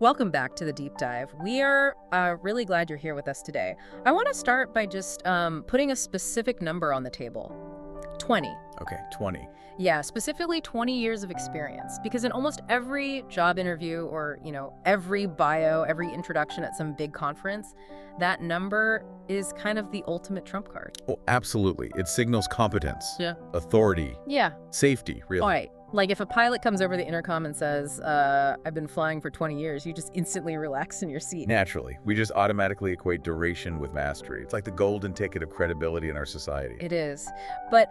Welcome back to the deep dive. We are really glad you're here with us today. I want to start by just putting a specific number on the table. 20. Okay, 20. Yeah, specifically 20 years of experience. Because in almost every job interview or, every bio, every introduction at some big conference, that number is kind of the ultimate trump card. Oh, absolutely. It signals competence, authority, safety, really. All right. Like if a pilot comes over the intercom and says, I've been flying for 20 years, you just instantly relax in your seat. Naturally. We just automatically equate duration with mastery. It's like the golden ticket of credibility in our society. It is. But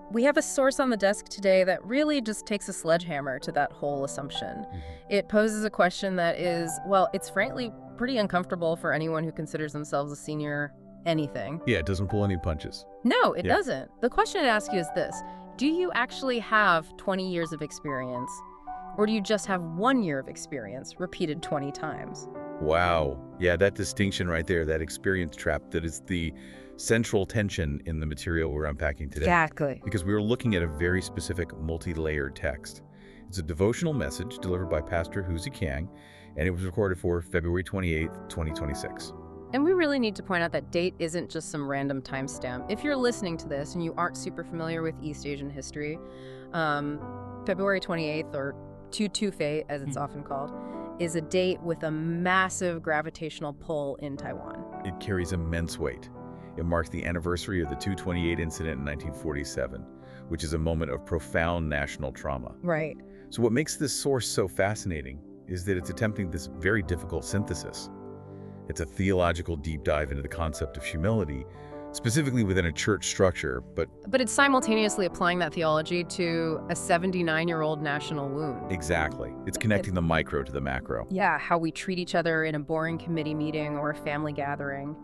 we have a source on the desk today that really just takes a sledgehammer to that whole assumption. It poses a question that is, well, it's frankly pretty uncomfortable for anyone who considers themselves a senior anything. Yeah, it doesn't pull any punches. No, it doesn't. The question I'd ask you is this. Do you actually have 20 years of experience, or do you just have 1 year of experience repeated 20 times? Wow. Yeah, that distinction right there, that experience trap, that is the central tension in the material we're unpacking today. Exactly. Because we're looking at a very specific multi-layered text. It's a devotional message delivered by Pastor Huzi Kang, and it was recorded for February 28th, 2026. And we really need to point out that date isn't just some random timestamp. If you're listening to this and you aren't super familiar with East Asian history, February 28th, or Tu-Tu-Fei, as it's often called, is a date with a massive gravitational pull in Taiwan. It carries immense weight. It marks the anniversary of the 228 incident in 1947, which is a moment of profound national trauma. Right. So what makes this source so fascinating is that it's attempting this very difficult synthesis. It's a theological deep dive into the concept of humility, specifically within a church structure, but it's simultaneously applying that theology to a 79-year-old national wound. Exactly. It's connecting the micro to the macro. Yeah, how we treat each other in a boring committee meeting or a family gathering,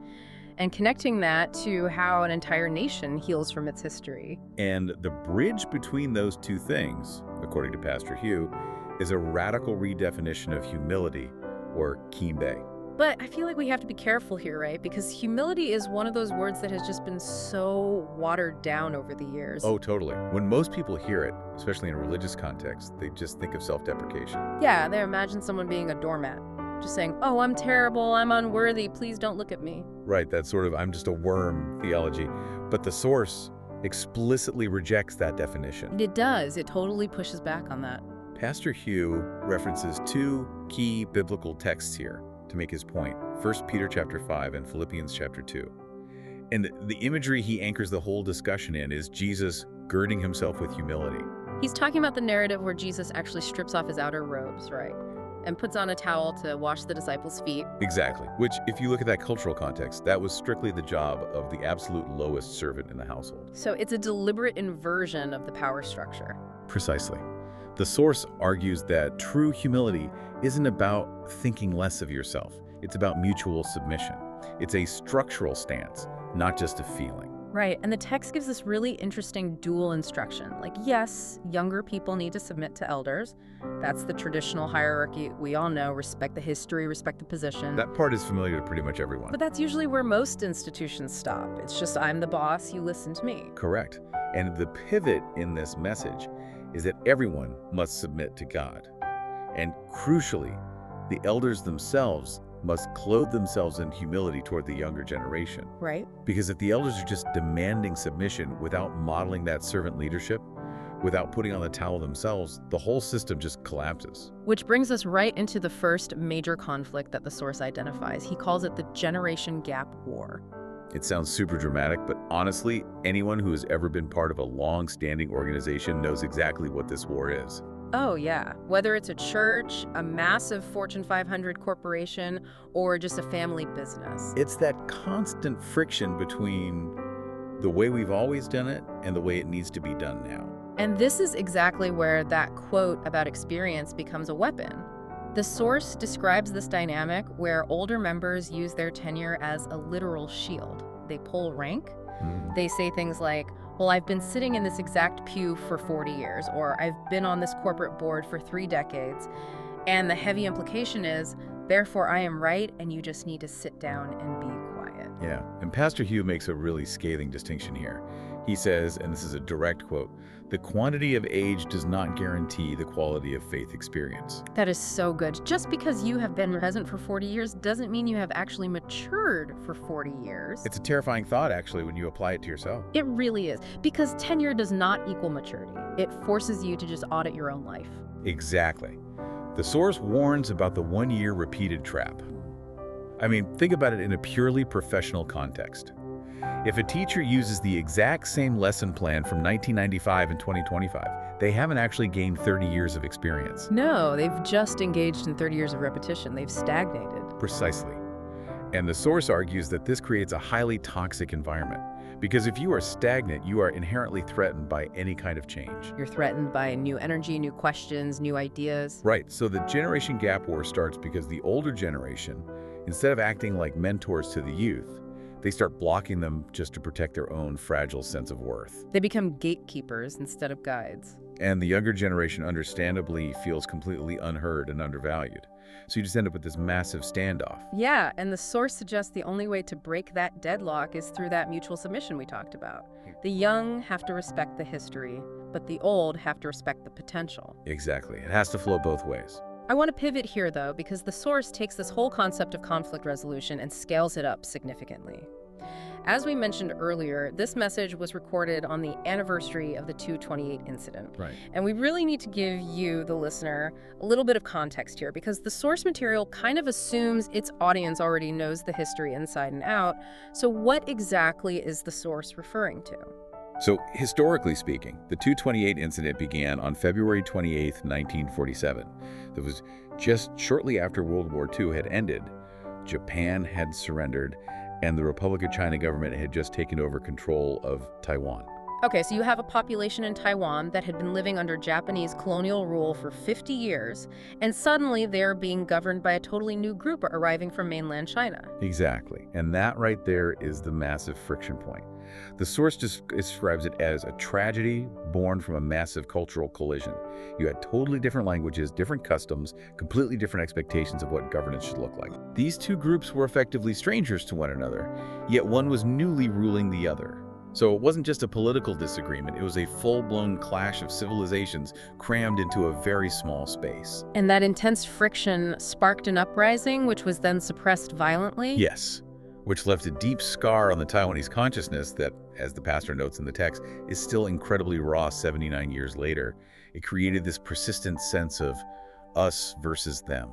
and connecting that to how an entire nation heals from its history. And the bridge between those two things, according to Pastor Hugh, is a radical redefinition of humility, or kimbe. But I feel like we have to be careful here, right? Because humility is one of those words that has just been so watered down over the years. Oh, totally. When most people hear it, especially in a religious context, they just think of self-deprecation. Yeah, they imagine someone being a doormat, just saying, oh, I'm terrible, I'm unworthy, please don't look at me. Right, that sort of I'm just a worm theology. But the source explicitly rejects that definition. It does. It totally pushes back on that. Pastor Hugh references two key biblical texts here to make his point, 1 Peter chapter 5 and Philippians chapter 2. And the imagery he anchors the whole discussion in is Jesus girding himself with humility. He's talking about the narrative where Jesus actually strips off his outer robes, right? And puts on a towel to wash the disciples' feet. Exactly, which if you look at that cultural context, that was strictly the job of the absolute lowest servant in the household. So it's a deliberate inversion of the power structure. Precisely. The source argues that true humility isn't about thinking less of yourself. It's about mutual submission. It's a structural stance, not just a feeling. Right, and the text gives this really interesting dual instruction. Like, yes, younger people need to submit to elders. That's the traditional hierarchy we all know. Respect the history, respect the position. That part is familiar to pretty much everyone. But that's usually where most institutions stop. It's just, I'm the boss, you listen to me. Correct. And the pivot in this message is that everyone must submit to God. And crucially, the elders themselves must clothe themselves in humility toward the younger generation. Right. Because if the elders are just demanding submission without modeling that servant leadership, without putting on the towel themselves, the whole system just collapses. Which brings us right into the first major conflict that the source identifies. He calls it the Generation Gap War. It sounds super dramatic, but honestly, anyone who has ever been part of a long-standing organization knows exactly what this war is. Oh, yeah. Whether it's a church, a massive Fortune 500 corporation, or just a family business. It's that constant friction between the way we've always done it and the way it needs to be done now. And this is exactly where that quote about experience becomes a weapon. The source describes this dynamic where older members use their tenure as a literal shield. They pull rank. They say things like, well, I've been sitting in this exact pew for 40 years, or I've been on this corporate board for 3 decades. And the heavy implication is, therefore I am right, and you just need to sit down and be quiet. Yeah, and Pastor Hugh makes a really scathing distinction here. He says, and this is a direct quote, "The quantity of age does not guarantee the quality of faith experience." That is so good. Just because you have been present for 40 years doesn't mean you have actually matured for 40 years. It's a terrifying thought, actually, when you apply it to yourself. It really is, because tenure does not equal maturity. It forces you to just audit your own life. Exactly. The source warns about the one-year repeated trap. I mean, think about it in a purely professional context. If a teacher uses the exact same lesson plan from 1995 and 2025, they haven't actually gained 30 years of experience. No, they've just engaged in 30 years of repetition. They've stagnated. Precisely. And the source argues that this creates a highly toxic environment. Because if you are stagnant, you are inherently threatened by any kind of change. You're threatened by new energy, new questions, new ideas. Right, so the generation gap war starts because the older generation, instead of acting like mentors to the youth, they start blocking them just to protect their own fragile sense of worth. They become gatekeepers instead of guides. And the younger generation understandably feels completely unheard and undervalued. So you just end up with this massive standoff. Yeah, and the source suggests the only way to break that deadlock is through that mutual submission we talked about. The young have to respect the history, but the old have to respect the potential. Exactly. It has to flow both ways. I want to pivot here, though, because the source takes this whole concept of conflict resolution and scales it up significantly. As we mentioned earlier, this message was recorded on the anniversary of the 228 incident. Right. And we really need to give you, the listener, a little bit of context here, because the source material kind of assumes its audience already knows the history inside and out. So what exactly is the source referring to? So, historically speaking, the 228 incident began on February 28, 1947. That was just shortly after World War II had ended. Japan had surrendered, and the Republic of China government had just taken over control of Taiwan. Okay, so you have a population in Taiwan that had been living under Japanese colonial rule for 50 years, and suddenly they're being governed by a totally new group arriving from mainland China. Exactly. And that right there is the massive friction point. The source describes it as a tragedy born from a massive cultural collision. You had totally different languages, different customs, completely different expectations of what governance should look like. These two groups were effectively strangers to one another, yet one was newly ruling the other. So it wasn't just a political disagreement, it was a full-blown clash of civilizations crammed into a very small space. And that intense friction sparked an uprising, which was then suppressed violently? Yes, which left a deep scar on the Taiwanese consciousness that, as the pastor notes in the text, is still incredibly raw 79 years later. It created this persistent sense of us versus them.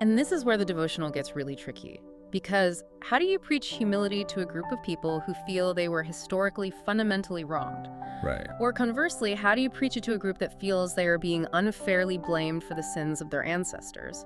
And this is where the devotional gets really tricky. Because how do you preach humility to a group of people who feel they were historically fundamentally wronged? Right. Or conversely, how do you preach it to a group that feels they are being unfairly blamed for the sins of their ancestors?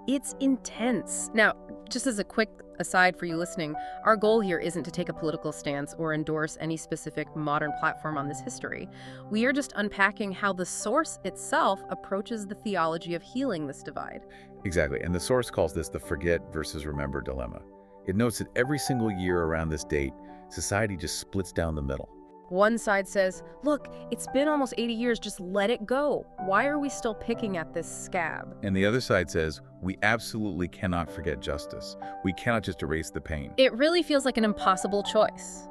It's intense. Now, just as a quick aside for you listening, our goal here isn't to take a political stance or endorse any specific modern platform on this history. We are just unpacking how the source itself approaches the theology of healing this divide. Exactly, and the source calls this the forget versus remember dilemma. It notes that every single year around this date, society just splits down the middle. One side says, look, it's been almost 80 years, just let it go. Why are we still picking at this scab? And the other side says, we absolutely cannot forget justice. We cannot just erase the pain. It really feels like an impossible choice.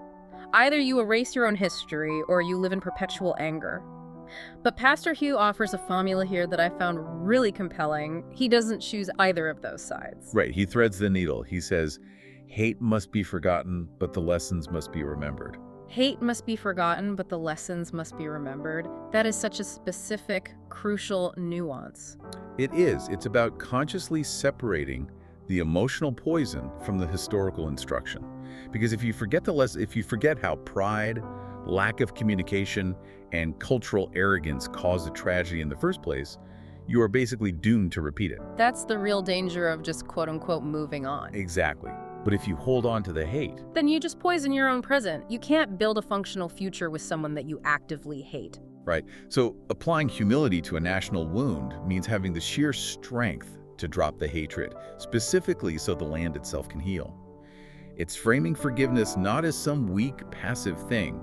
Either you erase your own history or you live in perpetual anger. But Pastor Hugh offers a formula here that I found really compelling. He doesn't choose either of those sides. Right, he threads the needle. He says, hate must be forgotten, but the lessons must be remembered. Hate must be forgotten, but the lessons must be remembered. That is such a specific, crucial nuance. It is. It's about consciously separating the emotional poison from the historical instruction. Because if you forget how pride, lack of communication, and cultural arrogance caused the tragedy in the first place, you are basically doomed to repeat it. That's the real danger of just quote-unquote moving on. Exactly. But if you hold on to the hate, then you just poison your own present. You can't build a functional future with someone that you actively hate. Right. So applying humility to a national wound means having the sheer strength to drop the hatred, specifically so the land itself can heal. It's framing forgiveness not as some weak, passive thing,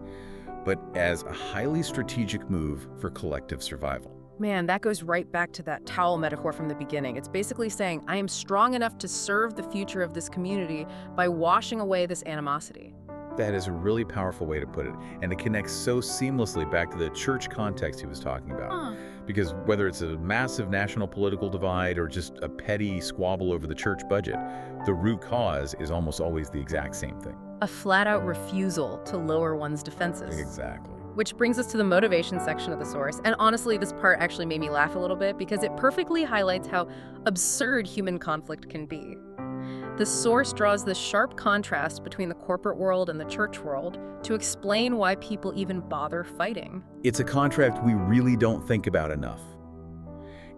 but as a highly strategic move for collective survival. Man, that goes right back to that towel metaphor from the beginning. It's basically saying, I am strong enough to serve the future of this community by washing away this animosity. That is a really powerful way to put it, and it connects so seamlessly back to the church context he was talking about. Because whether it's a massive national political divide or just a petty squabble over the church budget, the root cause is almost always the exact same thing. A flat-out refusal to lower one's defenses. Exactly. Which brings us to the motivation section of the source. And honestly, this part actually made me laugh a little bit because it perfectly highlights how absurd human conflict can be. The source draws this sharp contrast between the corporate world and the church world to explain why people even bother fighting. It's a contrast we really don't think about enough.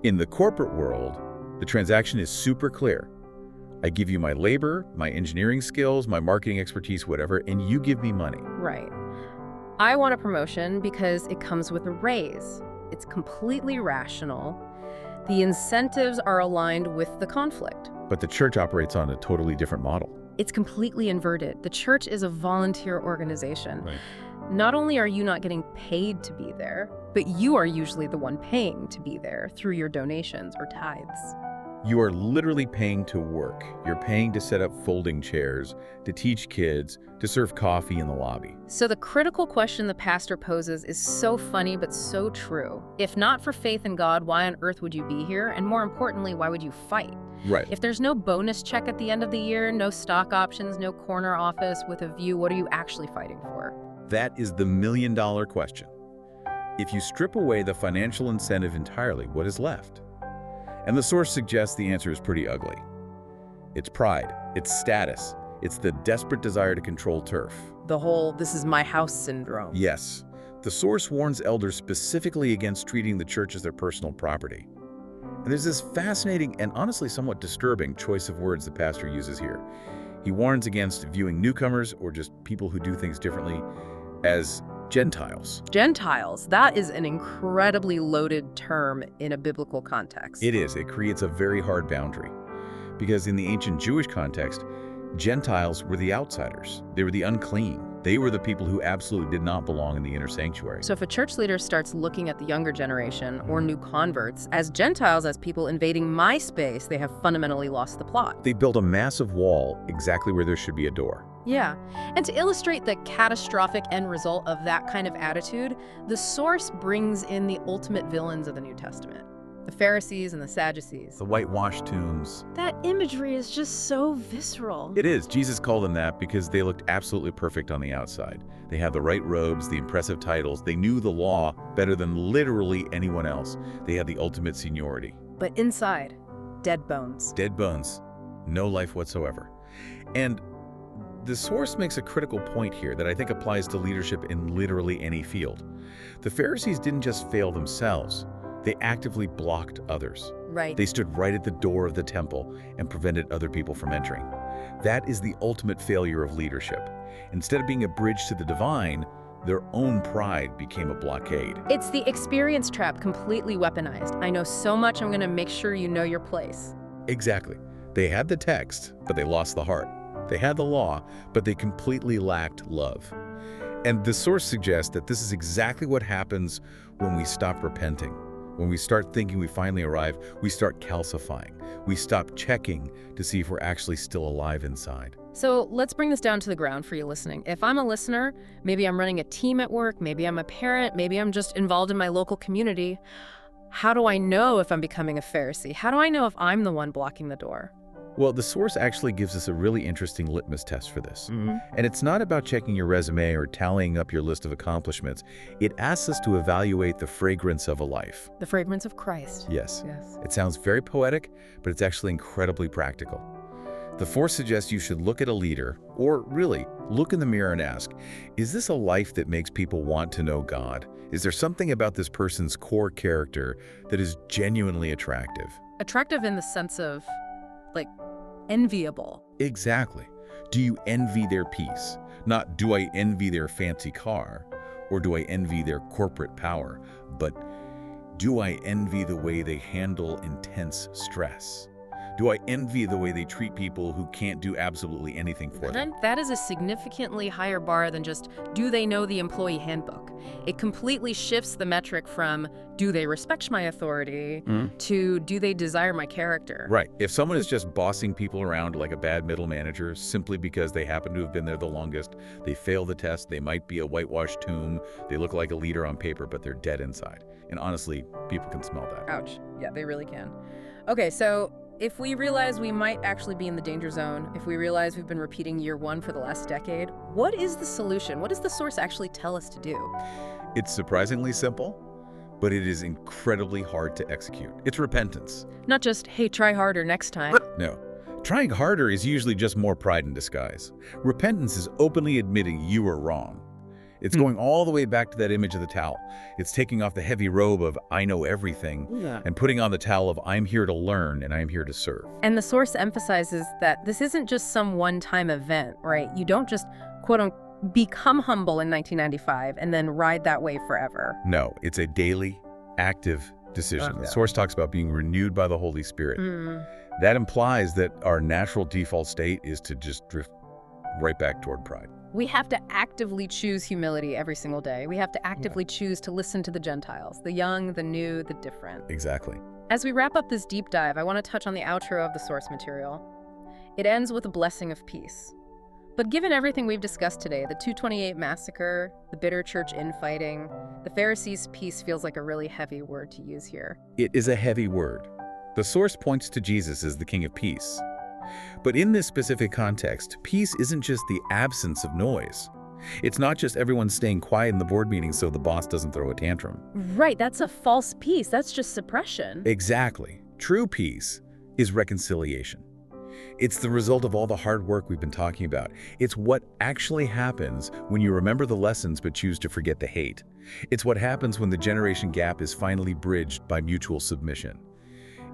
In the corporate world, the transaction is super clear. I give you my labor, my engineering skills, my marketing expertise, whatever, and you give me money. Right. I want a promotion because it comes with a raise. It's completely rational. The incentives are aligned with the conflict. But the church operates on a totally different model. It's completely inverted. The church is a volunteer organization. Right. Not only are you not getting paid to be there, but you are usually the one paying to be there through your donations or tithes. You are literally paying to work. You're paying to set up folding chairs, to teach kids, to serve coffee in the lobby. So the critical question the pastor poses is so funny but so true. If not for faith in God, why on earth would you be here? And more importantly, why would you fight? Right. If there's no bonus check at the end of the year, no stock options, no corner office with a view, what are you actually fighting for? That is the million-dollar question. If you strip away the financial incentive entirely, what is left? And the source suggests the answer is pretty ugly. It's pride, it's status, it's the desperate desire to control turf. The whole "this is my house" syndrome. Yes. The source warns elders specifically against treating the church as their personal property. And there's this fascinating and honestly somewhat disturbing choice of words the pastor uses here. He warns against viewing newcomers or just people who do things differently as Gentiles. Gentiles, that is an incredibly loaded term in a biblical context. It is. It creates a very hard boundary. Because in the ancient Jewish context, Gentiles were the outsiders. They were the unclean. They were the people who absolutely did not belong in the inner sanctuary. So if a church leader starts looking at the younger generation or new converts as Gentiles, as people invading my space, they have fundamentally lost the plot. They built a massive wall exactly where there should be a door. Yeah, and to illustrate the catastrophic end result of that kind of attitude, the source brings in the ultimate villains of the New Testament. The Pharisees and the Sadducees. The whitewashed tombs. That imagery is just so visceral. It is. Jesus called them that because they looked absolutely perfect on the outside. They had the right robes, the impressive titles. They knew the law better than literally anyone else. They had the ultimate seniority. But inside, dead bones. Dead bones. No life whatsoever. And the source makes a critical point here that I think applies to leadership in literally any field. The Pharisees didn't just fail themselves. They actively blocked others. Right. They stood right at the door of the temple and prevented other people from entering. That is the ultimate failure of leadership. Instead of being a bridge to the divine, their own pride became a blockade. It's the experience trap completely weaponized. I know so much, I'm going to make sure you know your place. Exactly. They had the text, but they lost the heart. They had the law, but they completely lacked love. And the source suggests that this is exactly what happens when we stop repenting. When we start thinking we finally arrive, we start calcifying. We stop checking to see if we're actually still alive inside. So let's bring this down to the ground for you listening. If I'm a listener, maybe I'm running a team at work, maybe I'm a parent, maybe I'm just involved in my local community. How do I know if I'm becoming a Pharisee? How do I know if I'm the one blocking the door? Well, the source actually gives us a really interesting litmus test for this. And it's not about checking your resume or tallying up your list of accomplishments. It asks us to evaluate the fragrance of a life. The fragrance of Christ. Yes. Yes. It sounds very poetic, but it's actually incredibly practical. The source suggests you should look at a leader, or really, look in the mirror and ask, is this a life that makes people want to know God? Is there something about this person's core character that is genuinely attractive? Attractive in the sense of, like, enviable. Exactly. Do you envy their peace? Not do I envy their fancy car, or do I envy their corporate power, but do I envy the way they handle intense stress? Do I envy the way they treat people who can't do absolutely anything for them? And that is a significantly higher bar than just, do they know the employee handbook? It completely shifts the metric from, do they respect my authority, to, do they desire my character? Right. If someone is just bossing people around like a bad middle manager simply because they happen to have been there the longest, they fail the test, they might be a whitewashed tomb, they look like a leader on paper, but they're dead inside. And honestly, people can smell that. Ouch. Yeah, they really can. Okay, so if we realize we might actually be in the danger zone, if we realize we've been repeating year one for the last decade, what is the solution? What does the source actually tell us to do? It's surprisingly simple, but it is incredibly hard to execute. It's repentance. Not just, hey, try harder next time. No. Trying harder is usually just more pride in disguise. Repentance is openly admitting you were wrong. It's going all the way back to that image of the towel. It's taking off the heavy robe of I know everything and putting on the towel of I'm here to learn and I'm here to serve. And the source emphasizes that this isn't just some one-time event, right? You don't just, quote-unquote, become humble in 1995 and then ride that way forever. No, it's a daily, active decision. The source talks about being renewed by the Holy Spirit. That implies that our natural default state is to just drift right back toward pride. We have to actively choose humility every single day. We have to actively choose to listen to the Gentiles, the young, the new, the different. Exactly. As we wrap up this deep dive, I want to touch on the outro of the source material. It ends with a blessing of peace. But given everything we've discussed today, the 228 massacre, the bitter church infighting, the Pharisees' peace feels like a really heavy word to use here. It is a heavy word. The source points to Jesus as the King of Peace. But in this specific context, peace isn't just the absence of noise. It's not just everyone staying quiet in the board meeting so the boss doesn't throw a tantrum. Right, that's a false peace. That's just suppression. Exactly. True peace is reconciliation. It's the result of all the hard work we've been talking about. It's what actually happens when you remember the lessons but choose to forget the hate. It's what happens when the generation gap is finally bridged by mutual submission.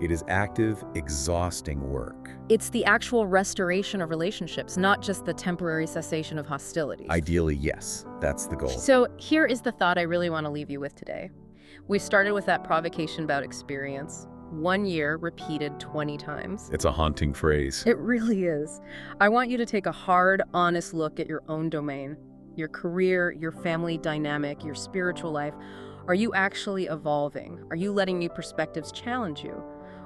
It is active, exhausting work. It's the actual restoration of relationships, not just the temporary cessation of hostilities. Ideally, yes. That's the goal. So here is the thought I really want to leave you with today. We started with that provocation about experience. 1 year repeated 20 times. It's a haunting phrase. It really is. I want you to take a hard, honest look at your own domain, your career, your family dynamic, your spiritual life. Are you actually evolving? Are you letting new perspectives challenge you?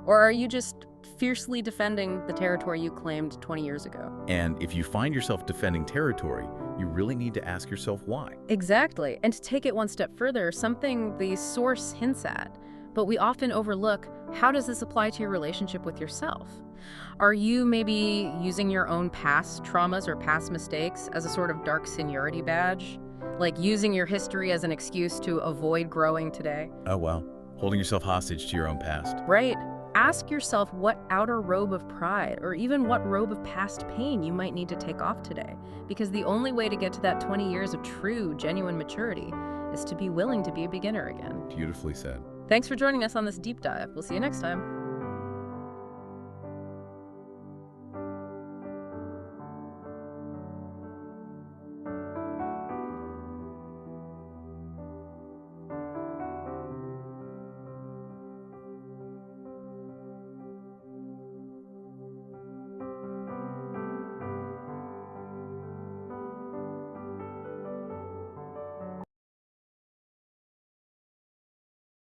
Or are you just fiercely defending the territory you claimed 20 years ago? And if you find yourself defending territory, you really need to ask yourself why. Exactly. And to take it one step further, something the source hints at, but we often overlook, how does this apply to your relationship with yourself? Are you maybe using your own past traumas or past mistakes as a sort of dark seniority badge? Like using your history as an excuse to avoid growing today? Oh, well, holding yourself hostage to your own past. Right. Ask yourself what outer robe of pride or even what robe of past pain you might need to take off today. Because the only way to get to that 20 years of true, genuine maturity is to be willing to be a beginner again. Beautifully said. Thanks for joining us on this deep dive. We'll see you next time.